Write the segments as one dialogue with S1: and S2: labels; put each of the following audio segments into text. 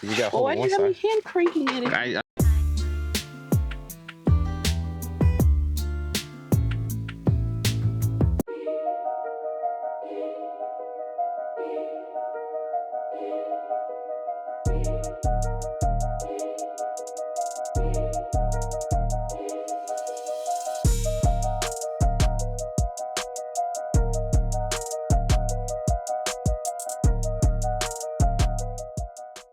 S1: You got
S2: Well, why do you have me hand cranking it?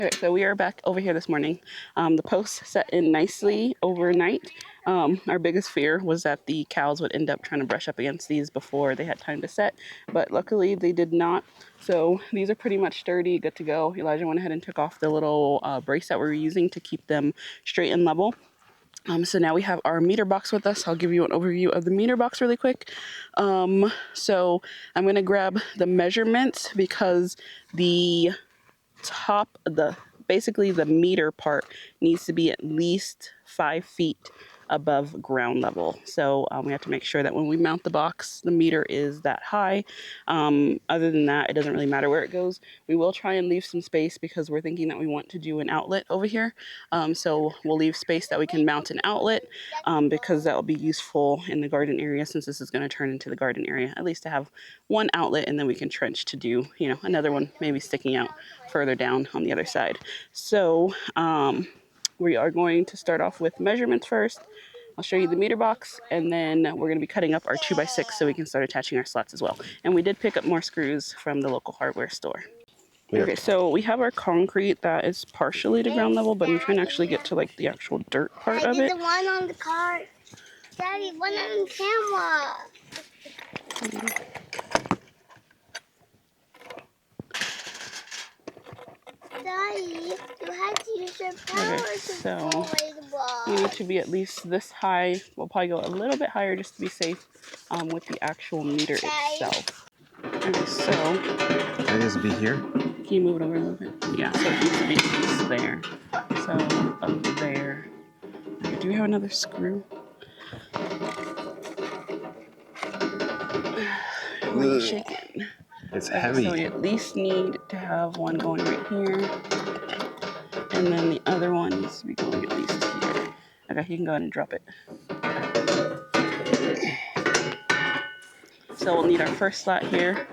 S2: Okay, so we are back over here this morning. The posts set in nicely overnight. Our biggest fear was that the cows would end up trying to brush up against these before they had time to set, but luckily they did not. So these are pretty much sturdy, good to go. Elijah went ahead and took off the little brace that we were using to keep them straight and level. So now we have our meter box with us. I'll give you an overview of the meter box really quick. So I'm going to grab the measurements because the top, basically the meter part needs to be at least 5 feet above ground level. So we have to make sure that when we mount the box, the meter is that high. Other than that, it doesn't really matter where it goes. We will try and leave some space because we're thinking that we want to do an outlet over here. So we'll leave space that we can mount an outlet because that will be useful in the garden area, since this is going to turn into the garden area, at least to have one outlet, and then we can trench to do, you know, another one maybe sticking out further down on the other side. So we are going to start off with measurements first. I'll show you the meter box, and then we're going to be cutting up our 2x6 so we can start attaching our slats as well. And we did pick up more screws from the local hardware store. Yeah. Okay, so we have our concrete that is partially to ground level, but I'm trying to actually get to like the actual dirt part of it.
S3: The one on the cart. Daddy, one on the camera. Daddy, you have to use your power
S2: so we need to be at least this high. We'll probably go a little bit higher just to be safe with the actual meter itself. Okay, so
S1: can this be here?
S2: Can you move it over a little bit? Yeah, so it needs to be at least there. So up there. Okay, do we have another screw? Shaking.
S1: It's heavy.
S2: So we at least need to have one going right here. And then the other one needs to be going at least here. Okay, you can go ahead and drop it. So we'll need our first slat here.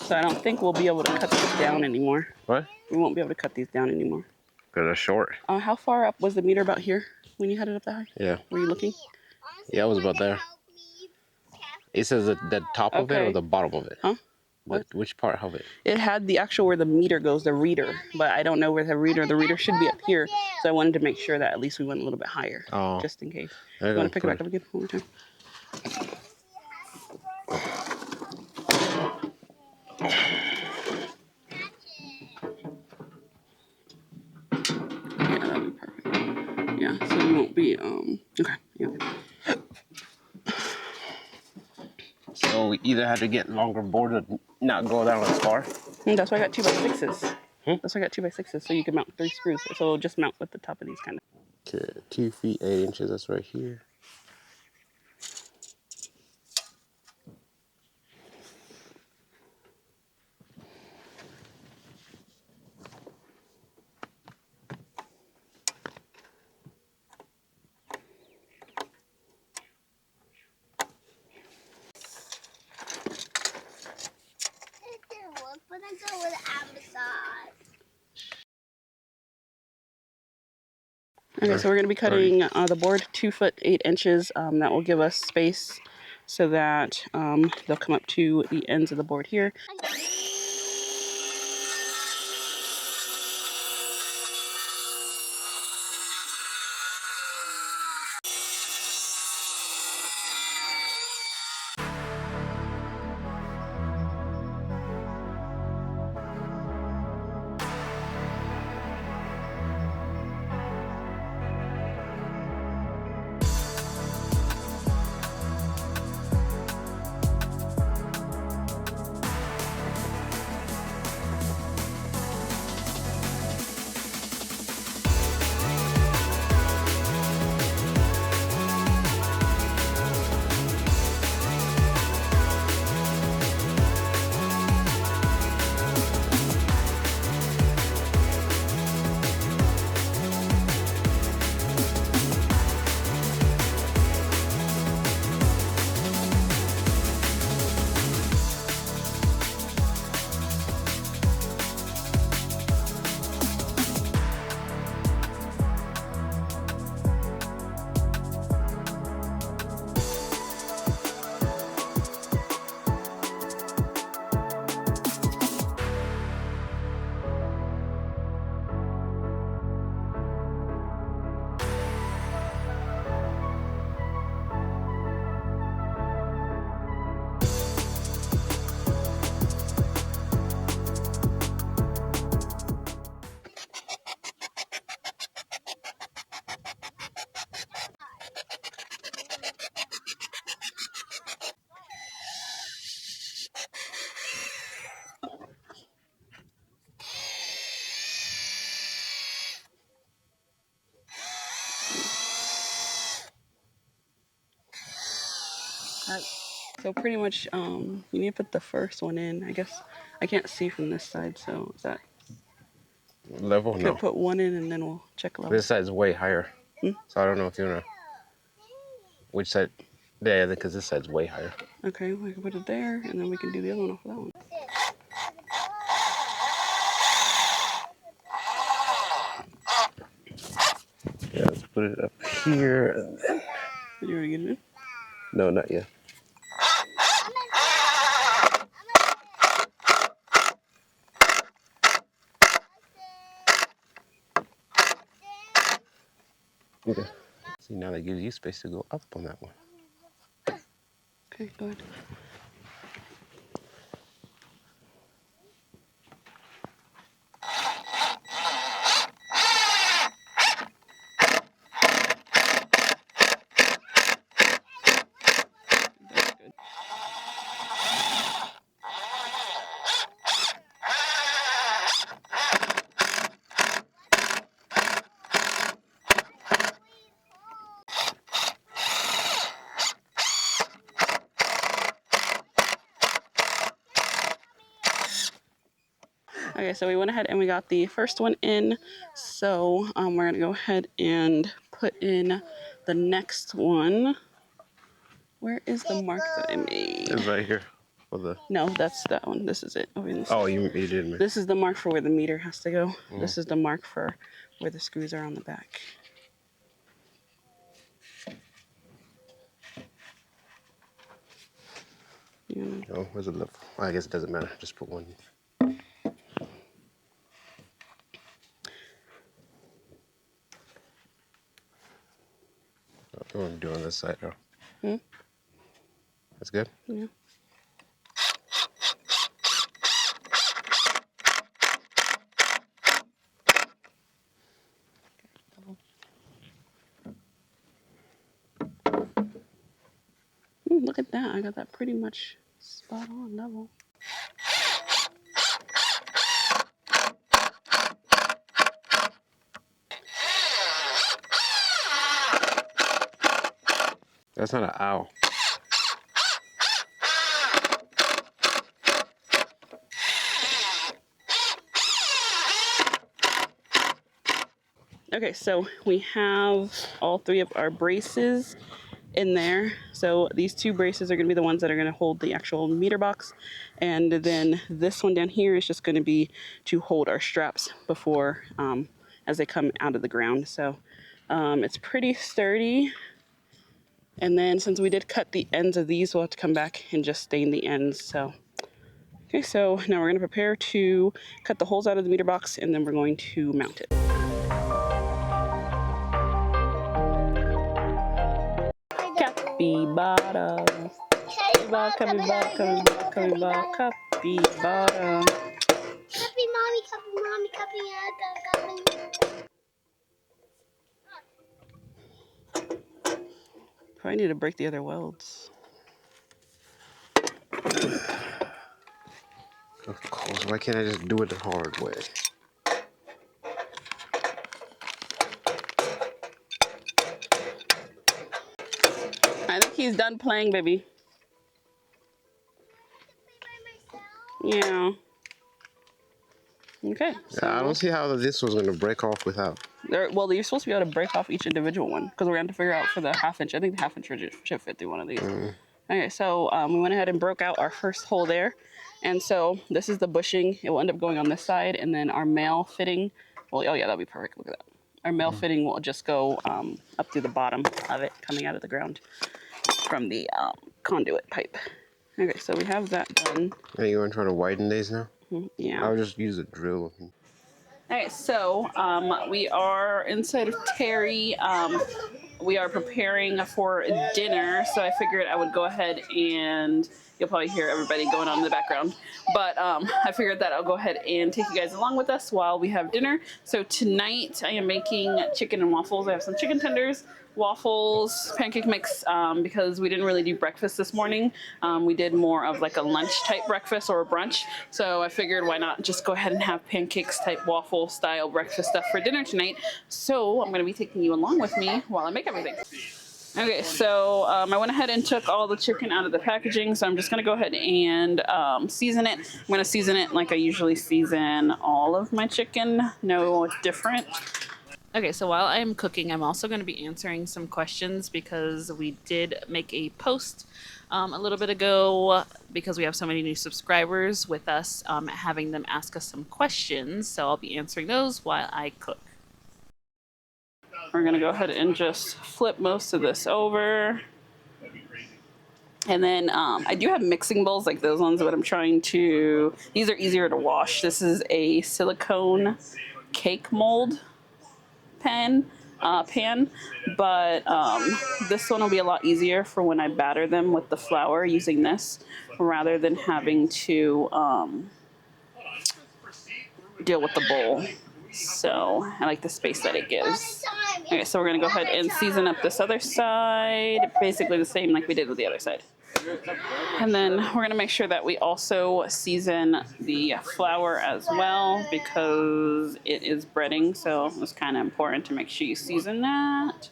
S2: So I don't think we'll be able to cut these down anymore.
S1: What?
S2: We won't be able to cut these down anymore.
S1: Because they're short.
S2: How far up was the meter about here when you had it up that high?
S1: Yeah.
S2: Were you looking?
S1: Yeah, it was about there. It says the top of it or the bottom of it?
S2: Huh?
S1: Which part of it?
S2: It had the actual where the meter goes, the reader, but I don't know where the reader should be up here. So I wanted to make sure that at least we went a little bit higher, just in case. You want to pick it back up again one more time? Yeah, that'll be perfect. Yeah, so we won't be, okay, yeah.
S1: So we either had to get longer board or not go down as far?
S2: And that's why I got 2x6s. That's why I got 2x6s, so you can mount 3 screws. So it'll just mount with the top of these kind of.
S1: Okay, 2 feet 8 inches, that's right here.
S3: But I go with Amazon.
S2: Okay, so we're going to be cutting the board 2 foot 8 inches. That will give us space so that they'll come up to the ends of the board here. So pretty much, you need to put the first one in. I guess I can't see from this side, so is that
S1: Level?
S2: could
S1: No.
S2: put one in and then we'll check level.
S1: This side's way higher. So I don't know if you wanna. Which side? Yeah, because this side's way higher.
S2: Okay, we can put it there, and then we can do the other one off of that one.
S1: Yeah, let's put it up here.
S2: Did you already get it in?
S1: No, not yet. Okay. See, now that gives you space to go up on that one.
S2: Okay, go ahead. That's good. Okay, so we went ahead and we got the first one in. So we're gonna go ahead and put in the next one. Where is the mark that I made?
S1: It's right here. For the.
S2: No, that's that one. This is it. Over in this
S1: Oh, you did me.
S2: This is the mark for where the meter has to go. This is the mark for where the screws are on the back.
S1: Oh, where's the level? I guess it doesn't matter. Just put one. I want to do on this side, though. That's good?
S2: Yeah. Look at that. I got that pretty much spot on level.
S1: That's not an owl.
S2: Okay, so we have all three of our braces in there. So these two braces are going to be the ones that are going to hold the actual meter box, and then this one down here is just going to be to hold our straps before as they come out of the ground. So it's pretty sturdy. And then since we did cut the ends of these, we'll have to come back and just stain the ends. So okay, so now we're going to prepare to cut the holes out of the meter box, and then we're going to mount it. Capybara. Capybara, capybara, capybara, capybara, capybara.
S3: Copy, mommy, copy, mommy, copy,
S2: Probably need to break the other welds.
S1: Of course. Why can't I just do it the hard way?
S2: I think he's done playing, baby. Yeah. Okay. So
S1: I don't see how this was going to break off without.
S2: well, you're supposed to be able to break off each individual one because we're going to figure out for the half-inch. I think the half-inch should fit through one of these. Okay, so we went ahead and broke out our first hole there. And so this is the bushing. It will end up going on this side, and then our male fitting, well, oh yeah, that'll be perfect. Look at that. Our male fitting will just go up through the bottom of it, coming out of the ground from the conduit pipe. Okay, so we have that done.
S1: Are you going to try to widen these now?
S2: Yeah.
S1: I'll just use a drill.
S2: Okay, so we are inside of Terry. We are preparing for dinner, so I figured I would go ahead and you'll probably hear everybody going on in the background. But I figured that I'll go ahead and take you guys along with us while we have dinner. So tonight I am making chicken and waffles. I have some chicken tenders, waffles, pancake mix, because we didn't really do breakfast this morning. We did more of like a lunch type breakfast or a brunch. So I figured why not just go ahead and have pancakes type waffle style breakfast stuff for dinner tonight. So I'm going to be taking you along with me while I make everything. Okay, so I went ahead and took all the chicken out of the packaging, so I'm just going to go ahead and season it. I'm going to season it like I usually season all of my chicken, no different. Okay, so while I'm cooking, I'm also going to be answering some questions because we did make a post a little bit ago because we have so many new subscribers with us, having them ask us some questions, so I'll be answering those while I cook. We're going to go ahead and just flip most of this over. And then I do have mixing bowls like those ones, but I'm trying to, these are easier to wash. This is a silicone cake mold pan, but this one will be a lot easier for when I batter them with the flour using this rather than having to deal with the bowl. So I like the space that it gives. Okay, so we're gonna go ahead and season up this other side, basically the same like we did with the other side. And then we're gonna make sure that we also season the flour as well because it is breading, so it's kind of important to make sure you season that.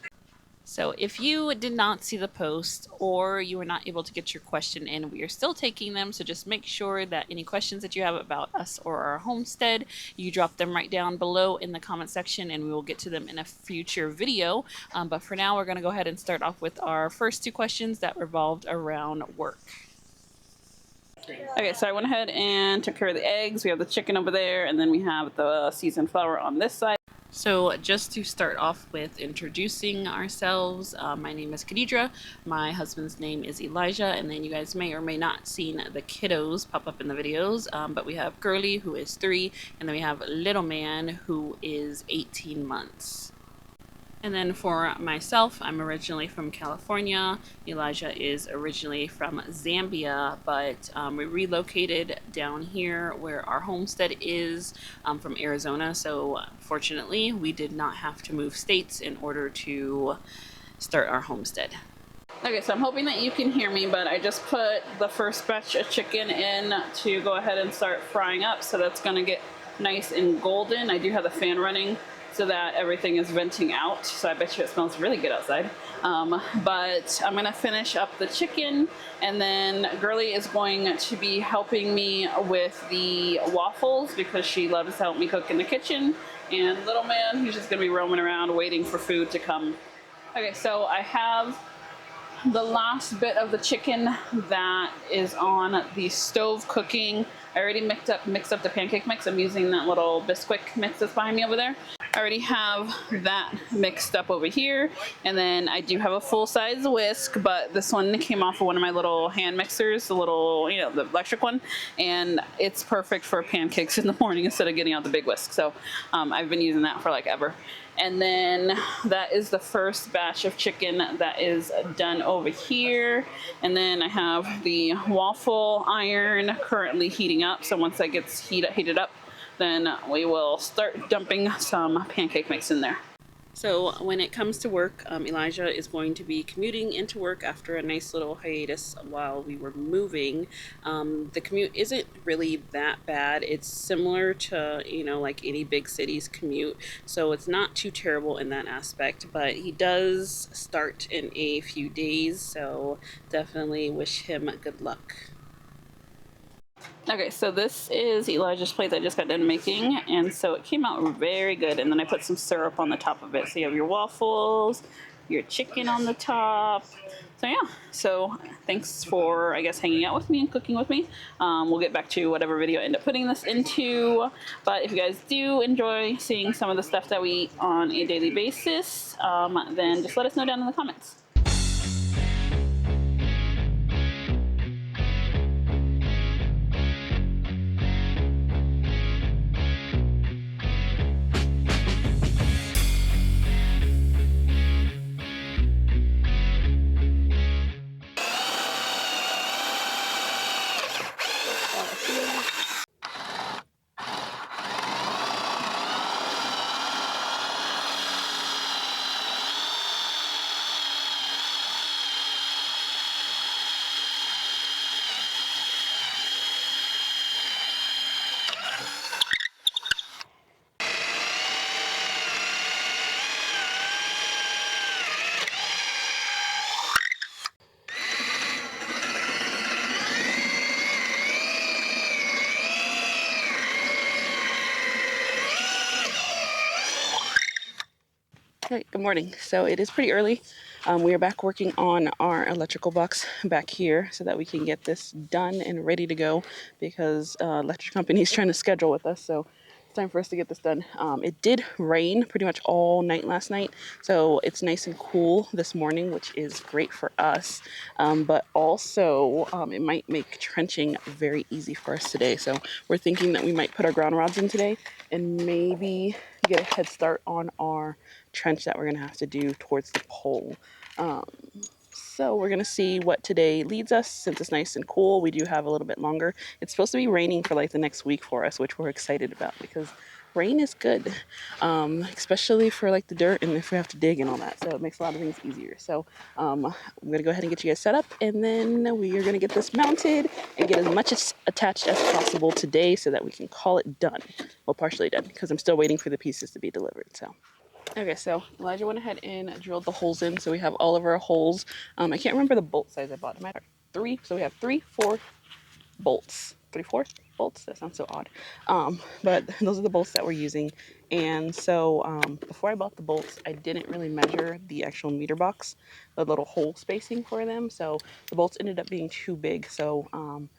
S2: So if you did not see the post or you were not able to get your question in, we are still taking them. So just make sure that any questions that you have about us or our homestead, you drop them right down below in the comment section and we will get to them in a future video. But for now, we're going to go ahead and start off with our first two questions that revolved around work. Okay, so I went ahead and took care of the eggs. We have the chicken over there, and then we have the seasoned flour on this side. So just to start off with introducing ourselves, my name is Khadidra, my husband's name is Elijah, and then you guys may or may not seen the kiddos pop up in the videos, but we have Girly, who is 3, and then we have Little Man, who is 18 months. And then for myself, I'm originally from California. Elijah is originally from Zambia, but we relocated down here where our homestead is from Arizona. So fortunately, we did not have to move states in order to start our homestead. Okay, so I'm hoping that you can hear me, but I just put the first batch of chicken in to go ahead and start frying up. So that's gonna get nice and golden. I do have the fan running so that everything is venting out. So I bet you it smells really good outside. But I'm gonna finish up the chicken, and then Girly is going to be helping me with the waffles because she loves to help me cook in the kitchen. And Little Man, he's just gonna be roaming around waiting for food to come. Okay, so I have the last bit of the chicken that is on the stove cooking. I already mixed up the pancake mix. I'm using that little Bisquick mix that's behind me over there. I already have that mixed up over here, and then I do have a full-size whisk, but this one came off of one of my little hand mixers, the little, you know, the electric one, and it's perfect for pancakes in the morning instead of getting out the big whisk. So I've been using that for like ever. And then that is the first batch of chicken that is done over here. And then I have the waffle iron currently heating up. So once that gets heated up, then we will start dumping some pancake mix in there. So when it comes to work, Elijah is going to be commuting into work after a nice little hiatus while we were moving. The commute isn't really that bad. It's similar to, you know, like any big city's commute. So it's not too terrible in that aspect, but he does start in a few days. So definitely wish him good luck. Okay, so this is Elijah's plate that I just got done making, and so it came out very good, and then I put some syrup on the top of it. So you have your waffles, your chicken on the top. So yeah, so thanks for, I guess, hanging out with me and cooking with me. We'll get back to whatever video I end up putting this into, but if you guys do enjoy seeing some of the stuff that we eat on a daily basis, then just let us know down in the comments. Hey, good morning. So it is pretty early. We are back working on our electrical box back here so that we can get this done and ready to go because electric company is trying to schedule with us. So it's time for us to get this done. It did rain pretty much all night last night, so it's nice and cool this morning, which is great for us. But also, it might make trenching very easy for us today. So we're thinking that we might put our ground rods in today and maybe get a head start on our trench that we're going to have to do towards the pole. Um, so we're going to see what today leads us. Since it's nice and cool, we do have a little bit longer. It's supposed to be raining for like the next week for us, which we're excited about because rain is good, especially for like the dirt and if we have to dig and all that. So it makes a lot of things easier. So I'm going to go ahead and get you guys set up, and then we are going to get this mounted and get as much attached as possible today so that we can call it done. Well, partially done because I'm still waiting for the pieces to be delivered. So. Okay, so Elijah went ahead and drilled the holes in, so we have all of our holes. I can't remember the bolt size I bought. It might have 3, so we have 3, 4 bolts. 3, 4 bolts? That sounds so odd. But those are the bolts that we're using. And so before I bought the bolts, I didn't really measure the actual meter box, the little hole spacing for them. So the bolts ended up being too big. So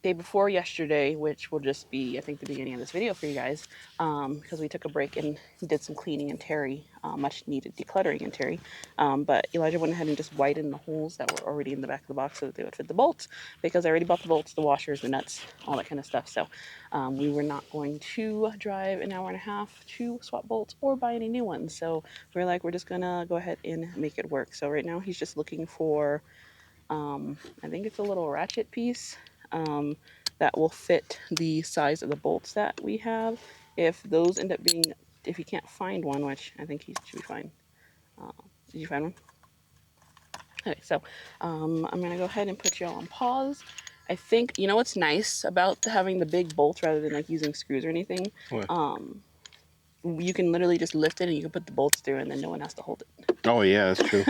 S2: day before yesterday, which will just be, I think, the beginning of this video for you guys, because we took a break and did some cleaning and Terry, much needed decluttering and Terry. But Elijah went ahead and just widened the holes that were already in the back of the box so that they would fit the bolts, because I already bought the bolts, the washers, the nuts, all that kind of stuff. So we were not going to drive an hour and a half to swap bolts or buy any new ones. So we're like, we're just gonna go ahead and make it work. So right now he's just looking for, I think it's a little ratchet piece that will fit the size of the bolts that we have. If those end up being, if you can't find one, which I think he should be fine. Did you find one? Okay, so I'm gonna go ahead and put y'all on pause. I think, you know what's nice about having the big bolts rather than like using screws or anything?
S1: What?
S2: You can literally just lift it and you can put the bolts through and then no one has to hold it.
S1: Oh yeah, that's true.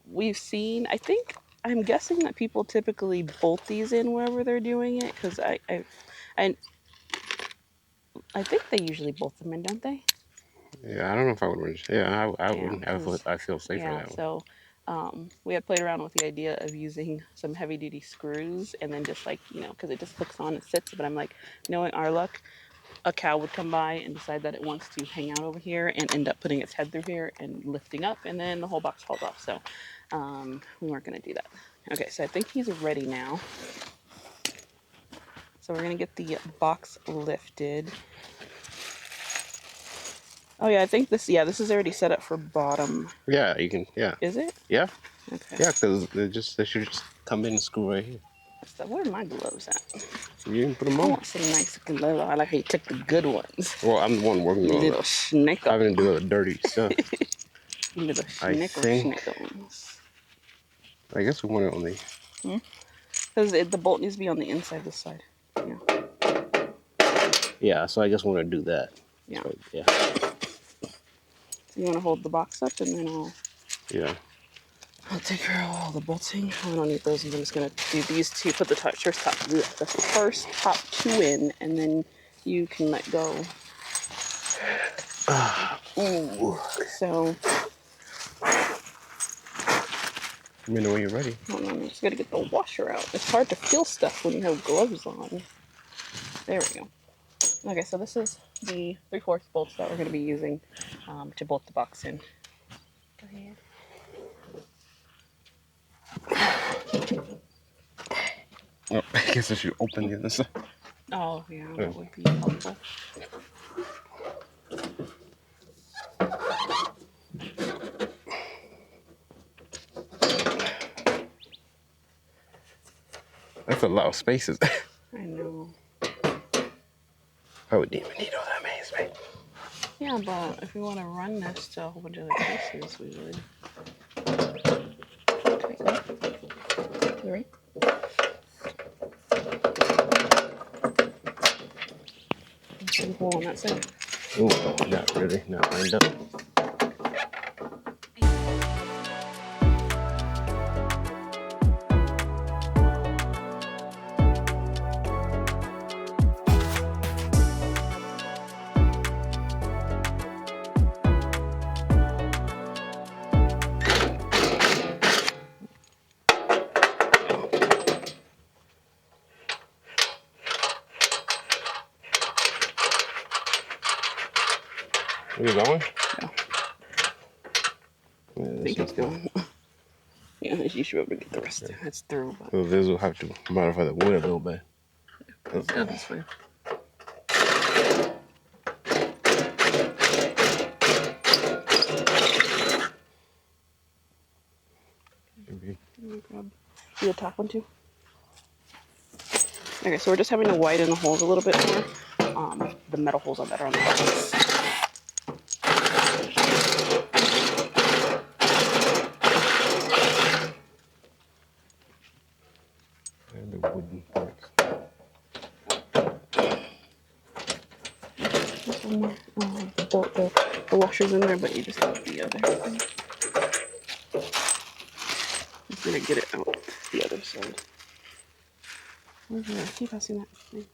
S2: We've seen, I'm guessing that people typically bolt these in wherever they're doing it, because I think they usually bolt them in, don't they?
S1: Yeah, I don't know if I would. Yeah, I
S2: Yeah,
S1: wouldn't.
S2: because
S1: I feel safer
S2: yeah,
S1: that way.
S2: so we had played around with the idea of using some heavy duty screws and then just like, because it just hooks on and sits. But I'm like, knowing our luck, a cow would come by and decide that it wants to hang out over here and end up putting its head through here and lifting up, and then the whole box falls off. So we weren't going to do that. Okay, so I think he's ready now. So we're going to get the box lifted. Oh yeah, I think this is already set up for bottom.
S1: Yeah, you can. Yeah.
S2: Is it?
S1: Yeah.
S2: Okay.
S1: Yeah, because they should just come in and screw right here.
S2: So where are my gloves at?
S1: You can put them
S2: I
S1: on.
S2: want some nice gloves. I like how you took the good ones.
S1: Well, I'm the one working on
S2: Little
S1: it.
S2: schnickel.
S1: Having to do the dirty stuff.
S2: Little schnickles.
S1: I guess we want it on the.
S2: Because the bolt needs to be on the inside this side. Yeah.
S1: Yeah, so I guess we want to do that.
S2: Yeah.
S1: So, yeah.
S2: So you want to hold the box up and then I'll take care of all the bolting. I don't need those. I'm just gonna do these two. Put the first top 2 in, and then you can let go.
S1: Ooh.
S2: So.
S1: Let me know when you're ready.
S2: Hold on, I just gotta get the washer out. It's hard to feel stuff when you have gloves on. There we go. Okay, so this is the 3/4 bolts that we're gonna be using to bolt the box in. Go ahead.
S1: Oh, I guess I should open the other side.
S2: Oh, yeah, that would be helpful.
S1: That's a lot of spaces.
S2: I know.
S1: I wouldn't even need all that many space.
S2: Yeah, but if we want to run this to a whole bunch of other places, we would. Okay. You ready? Hole on that side.
S1: Ooh, not really. Not lined up. You going?
S2: Yeah.
S1: Yeah,
S2: I think it's going. Yeah, you should be able to get the rest. Yeah. It's through. But...
S1: So this will have to modify the wood a little bit.
S2: Yeah, that's fine.
S1: Maybe.
S2: You the top one too? Okay, so we're just having to widen the holes a little bit more. The metal holes are better on the box.
S1: And the wooden parts.
S2: There's one more. The washer's in there, but you just need the other thing. I'm gonna get it out the other side. Where's that? Keep passing that thing.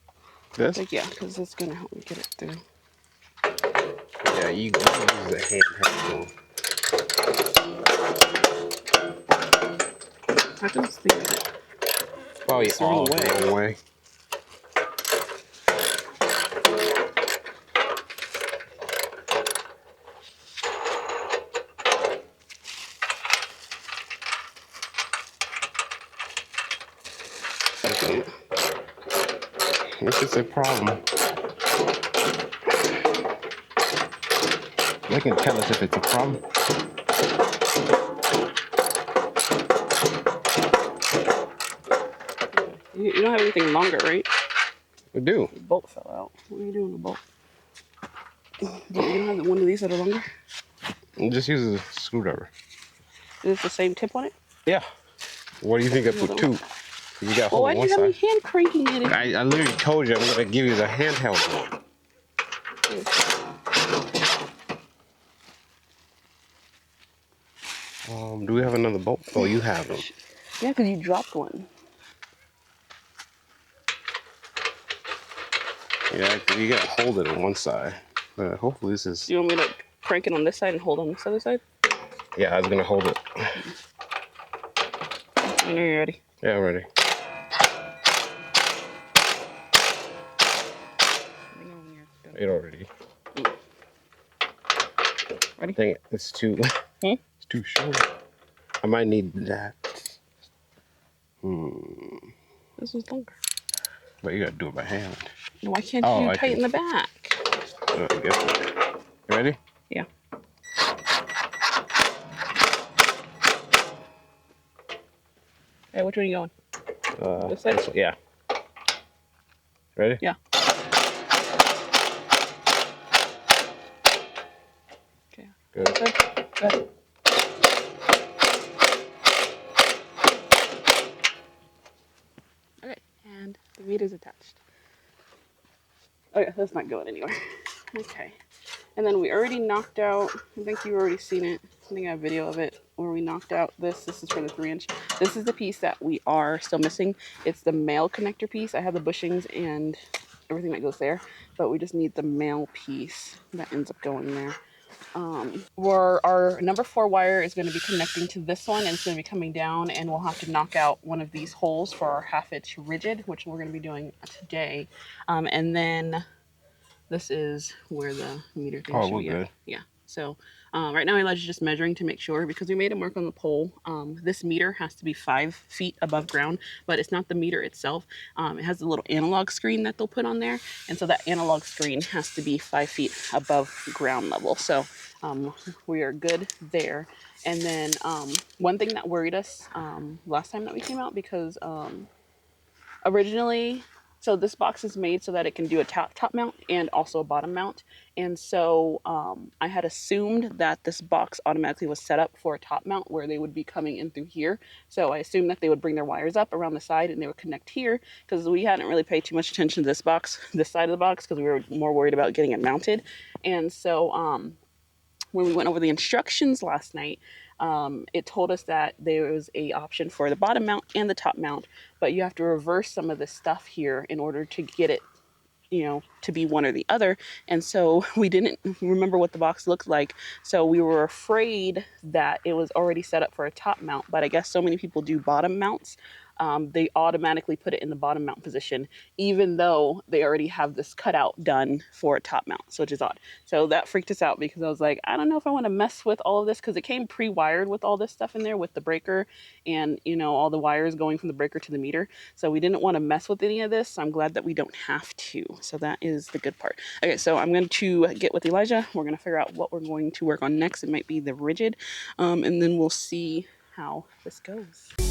S1: This?
S2: Like, yeah, because it's gonna help me get it through.
S1: Yeah, you can use the handheld.
S2: I can just think of it.
S1: Probably
S2: It's the wrong way.
S1: the wrong way.
S2: Okay.
S1: This is a problem. They can tell us if it's a problem.
S2: You don't have anything longer, right?
S1: We do.
S2: The bolt fell out. What are you doing with the bolt? You don't have one of these that are longer?
S1: Just use a screwdriver.
S2: Is it the same tip on it?
S1: Yeah. What do you think I put two? You got
S2: Well,
S1: hold
S2: why
S1: on
S2: do
S1: one
S2: you have me
S1: side.
S2: hand cranking it?
S1: I literally told you I'm gonna give you the handheld one. Do we have another bolt? Oh, you have them.
S2: Yeah, because you dropped one.
S1: Yeah, 'cause you gotta hold it on one side. Hopefully this is.
S2: Do you want me to crank it on this side and hold on this other side?
S1: Yeah, I was gonna hold it.
S2: I know you're ready.
S1: Yeah, I'm ready. It already.
S2: Ready?
S1: Dang it, it's too. It's too short. I might need that.
S2: This is longer.
S1: But you gotta do it by hand.
S2: Why can't you tighten the back?
S1: I guess. You ready?
S2: Yeah. Hey, which way are you going? This side?
S1: Yeah. Ready?
S2: Yeah. Okay.
S1: Good.
S2: This side? Good. Okay, and the meter's attached. Okay, that's not going anywhere. Okay. And then we already knocked out, I think you've already seen it. I think I have video of it where we knocked out this. This is for the 3-inch. This is the piece that we are still missing. It's the male connector piece. I have the bushings and everything that goes there, but we just need the male piece that ends up going there. Where our number 4 wire is going to be connecting to this one, and it's going to be coming down, and we'll have to knock out one of these holes for our 1/2-inch rigid, which we're going to be doing today. And then this is where the meter thing should be.
S1: Good.
S2: Yeah. So right now Elijah's just measuring to make sure, because we made a mark on the pole. This meter has to be 5 feet above ground, but it's not the meter itself. It has a little analog screen that they'll put on there, and so that analog screen has to be 5 feet above ground level. So we are good there. And then one thing that worried us last time that we came out, because originally, so this box is made so that it can do a top mount and also a bottom mount. And so I had assumed that this box automatically was set up for a top mount where they would be coming in through here. So I assumed that they would bring their wires up around the side and they would connect here, because we hadn't really paid too much attention to this box, this side of the box, because we were more worried about getting it mounted. And so when we went over the instructions last night, it told us that there was a option for the bottom mount and the top mount, but you have to reverse some of the stuff here in order to get it, you know, to be one or the other. And so we didn't remember what the box looked like. So we were afraid that it was already set up for a top mount, but I guess so many people do bottom mounts they automatically put it in the bottom mount position, even though they already have this cutout done for a top mount, so which is odd. So that freaked us out because I was like, I don't know if I want to mess with all of this, because it came pre-wired with all this stuff in there with the breaker and, you know, all the wires going from the breaker to the meter. So we didn't want to mess with any of this. So I'm glad that we don't have to. So that is the good part. Okay, so I'm going to get with Elijah. We're going to figure out what we're going to work on next. It might be the rigid, and then we'll see how this goes.